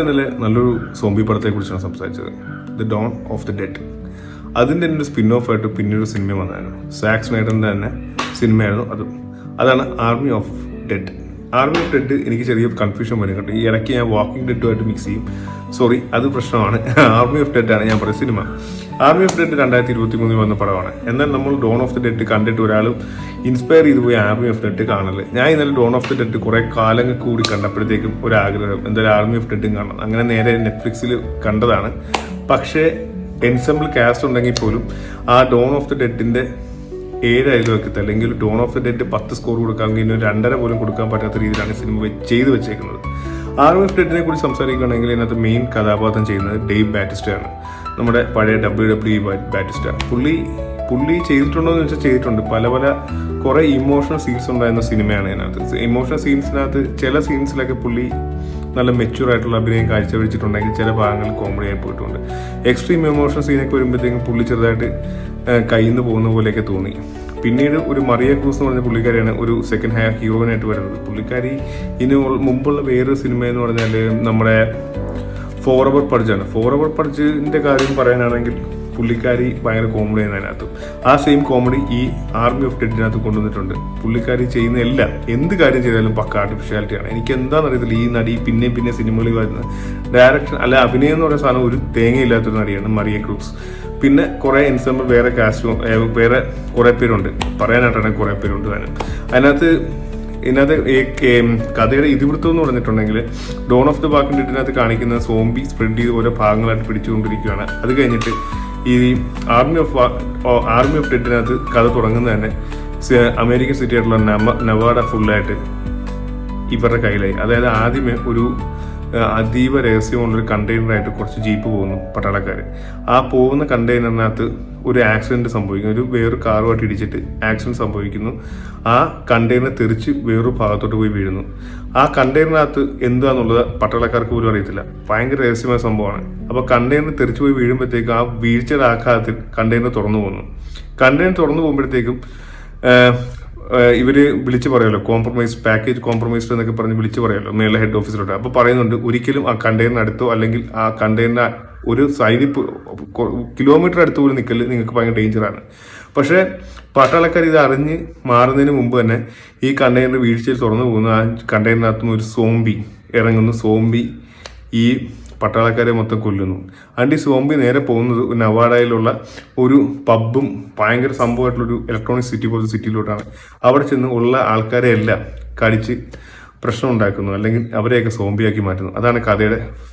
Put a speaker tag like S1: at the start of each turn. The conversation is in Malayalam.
S1: ഇന്നലെ നല്ലൊരു സോംബി പടത്തെ കുറിച്ചാണ് സംസാരിച്ചത്, the dawn of the dead. അതിൻ്റെ ഒരു സ്പിൻ ഓഫ് ആയിട്ട് പിന്നൊരു സിനിമ വന്നായിരുന്നു. സാക് സ്നൈഡറിൻ്റെ തന്നെ സിനിമയായിരുന്നു അതും. അതാണ് army of dead. Army of dead എനിക്ക് ചെറിയ കൺഫ്യൂഷൻ വരും കേട്ടോ. ഈ ഇടയ്ക്ക് ഞാൻ വാക്കിംഗ് ഡെഡുമായിട്ട് മിക്സ് ചെയ്യും. സോറി, അത് പ്രശ്നമാണ്. ആർമി ഓഫ് ഡെഡ് ആണ് ഞാൻ പറയുന്ന സിനിമ. ആർമി ഓഫ് ഡെഡ് 2023 വന്ന പടമാണ്. എന്നാൽ നമ്മൾ ഡോൺ ഓഫ് ദി ഡെഡ് കണ്ടിട്ട് ഒരാളും ഇൻസ്പയർ ചെയ്തു പോയി ആർമി ഓഫ് ഡെഡ് കാണല്. ഞാൻ ഇന്നലെ ഡോൺ ഓഫ് ദി ഡെഡ് കുറെ കാലങ്ങൾ കൂടി കണ്ടപ്പോഴത്തേക്കും ഒരു ആഗ്രഹം, എന്തായാലും ആർമി ഓഫ് ഡെഡും കാണണം. അങ്ങനെ നേരെ നെറ്റ്ഫ്ലിക്സിൽ കണ്ടതാണ്. പക്ഷേ എൻസെമ്പിൾ കാസ്റ്റ് ഉണ്ടെങ്കിൽ പോലും ആ ഡോൺ ഓഫ് ദി ഡെഡിന്റെ 7 അയൽവക്കത്ത് അല്ലെങ്കിൽ Dawn of the Dead 10 score കൊടുക്കാമെങ്കിൽ ഇനി 2.5 പോലും കൊടുക്കാൻ പറ്റാത്ത രീതിയിലാണ് സിനിമ ചെയ്തു വെച്ചേക്കുന്നത്. ആർമി ഓഫ് ഡെഡിനെ കുറിച്ച് സംസാരിക്കുകയാണെങ്കിൽ ഇതിനകത്ത് മെയിൻ കഥാപാത്രം ചെയ്യുന്നത് ഡേവ് ബാറ്റിസ്റ്റയാണ്, നമ്മുടെ പഴയ WWE ബാറ്റിസ്റ്റ. പുള്ളി ചെയ്തിട്ടുണ്ടോ എന്ന് വെച്ചാൽ ചെയ്തിട്ടുണ്ട്. പല കുറെ ഇമോഷണൽ സീൻസ് ഉണ്ടായിരുന്ന സിനിമയാണ് ഇതിനകത്ത്. ഇമോഷണൽ സീൻസിനകത്ത് ചില സീൻസിലൊക്കെ പുള്ളി നല്ല മെച്യൂർ ആയിട്ടുള്ള അഭിനയം കാഴ്ചവെച്ചിട്ടുണ്ടെങ്കിൽ ചില ഭാഗങ്ങളിൽ കോമഡി ആയി പോയിട്ടുണ്ട്. എക്സ്ട്രീം ഇമോഷണൽ സീനൊക്കെ വരുമ്പോഴത്തേക്കും പുള്ളി ചെറുതായിട്ട് കയ്യിൽ നിന്ന് പോകുന്ന പോലെയൊക്കെ തോന്നി. പിന്നീട് ഒരു മറിയ ക്രൂസ് എന്ന് പറഞ്ഞ പുള്ളിക്കാരിയാണ് ഒരു സെക്കൻഡ് ഹീറോയിനായിട്ട് വരുന്നത്. പുള്ളിക്കാരി ഇതിന് മുമ്പുള്ള വേറൊരു സിനിമ എന്ന് പറഞ്ഞാൽ നമ്മുടെ ഫോറെവർ പഡ്ജാണ്. ഫോറെവർ പഡ്ജിന്റെ കാര്യം പറയാനാണെങ്കിൽ പുള്ളിക്കാരി ഭയങ്കര കോമഡി ആണ് അതിനകത്ത്. ആ സെയിം കോമഡി ഈ ആർമി ഓഫ് ഡെഡിനകത്ത് കൊണ്ടുവന്നിട്ടുണ്ട്. പുള്ളിക്കാരി ചെയ്യുന്ന എല്ലാം എന്ത് കാര്യം ചെയ്താലും പക്ക ആർട്ടിഫിഷ്യാലിറ്റിയാണ്. എനിക്ക് എന്താണെന്ന് അറിയത്തില്ല, ഈ നടി പിന്നെ സിനിമകളിൽ വരുന്നത് ഡയറക്ഷൻ അല്ല അഭിനയം എന്ന് പറയുന്ന സാധനം ഒരു തേങ്ങയില്ലാത്തൊരു നടിയാണ് മറിയ ക്രൂസ്. പിന്നെ കുറെ എൻസെമ്പിൾ വേറെ കാസ്റ്റും വേറെ കുറെ പേരുണ്ട്, പറയാനായിട്ടാണെങ്കിൽ കുറെ പേരുണ്ട് അതിനകത്ത്. കഥയുടെ ഇതിവൃത്തം എന്ന് പറഞ്ഞിട്ടുണ്ടെങ്കിൽ ഡോൺ ഓഫ് ദ വാക്കിംഗ് ഡെഡിനകത്ത് കാണിക്കുന്ന സോംബി സ്പ്രെഡ് ചെയ്ത് ഓരോ ഭാഗങ്ങളായിട്ട് പിടിച്ചുകൊണ്ടിരിക്കുകയാണ്. അത് കഴിഞ്ഞിട്ട് ഈ ആർമി ഓഫ് ഡെഡിനകത്ത് കഥ തുടങ്ങുന്നത് തന്നെ അമേരിക്കൻ സിറ്റി ആയിട്ടുള്ള നവാഡ ഫുള്ളായിട്ട് ഇവരുടെ കയ്യിലായി. അതായത് ആദ്യമേ ഒരു അതീവ രഹസ്യമുള്ളൊരു കണ്ടെയ്നറായിട്ട് കുറച്ച് ജീപ്പ് പോകുന്നു പട്ടാളക്കാർ. ആ പോകുന്ന കണ്ടെയ്നറിനകത്ത് ഒരു ആക്സിഡന്റ് സംഭവിക്കുന്നു. വേറൊരു കാറുമായിട്ട് ഇടിച്ചിട്ട് ആക്സിഡന്റ് സംഭവിക്കുന്നു. ആ കണ്ടെയ്നർ തെറിച്ച് വേറൊരു ഭാഗത്തോട്ട് പോയി വീഴുന്നു. ആ കണ്ടെയ്നറിനകത്ത് എന്താന്നുള്ളത് പട്ടാളക്കാർക്ക് പോലും അറിയത്തില്ല. ഭയങ്കര രഹസ്യമായ സംഭവമാണ്. അപ്പോൾ കണ്ടെയ്നർ തെറിച്ച് പോയി വീഴുമ്പോഴത്തേക്കും ആ വീഴ്ചയുടെ ആഘാതത്തിൽ കണ്ടെയ്നർ തുറന്നു പോകുന്നു. കണ്ടെയ്നർ തുറന്നു പോകുമ്പോഴത്തേക്കും ഇവര് വിളിച്ചു പറയുമല്ലോ, പാക്കേജ് കോംപ്രമൈസ്ഡ് എന്നൊക്കെ പറഞ്ഞ് വിളിച്ചു പറയുമല്ലോ മേലെ ഹെഡ് ഓഫീസിലോട്ട്. അപ്പോൾ പറയുന്നുണ്ട് ഒരിക്കലും ആ കണ്ടെയ്നർ അടുത്തോ അല്ലെങ്കിൽ ആ കണ്ടെയ്നർ ഒരു സൈഡിൽ കിലോമീറ്റർ അടുത്ത് പോലും നിൽക്കല് നിങ്ങൾക്ക് ഭയങ്കര ഡേഞ്ചറാണ്. പക്ഷേ പട്ടാളക്കാർ ഇത് അറിഞ്ഞ് മാറുന്നതിന് മുമ്പ് തന്നെ ഈ കണ്ടെയ്നർ വീഴ്ചയിൽ തുറന്നു പോകുന്നു. ആ കണ്ടെയ്നറിനകത്തുനിന്ന് ഒരു സോംബി ഇറങ്ങുന്നു. സോംബി ഈ പട്ടാളക്കാരെ മൊത്തം കൊല്ലുന്നു. ഈ സോംബി നേരെ പോകുന്നത് നവാഡയിലുള്ള ഒരു പബ്ബും ഭയങ്കര സംഭവമായിട്ടുള്ളൊരു ഇലക്ട്രോണിക് സിറ്റി പോലത്തെ സിറ്റിയിലോട്ടാണ്. അവിടെ ചെന്ന് ഉള്ള ആൾക്കാരെ എല്ലാം കടിച്ച് പ്രശ്നം ഉണ്ടാക്കുന്നു, അല്ലെങ്കിൽ അവരെയൊക്കെ സോംബിയാക്കി മാറ്റുന്നു. അതാണ് കഥയുടെ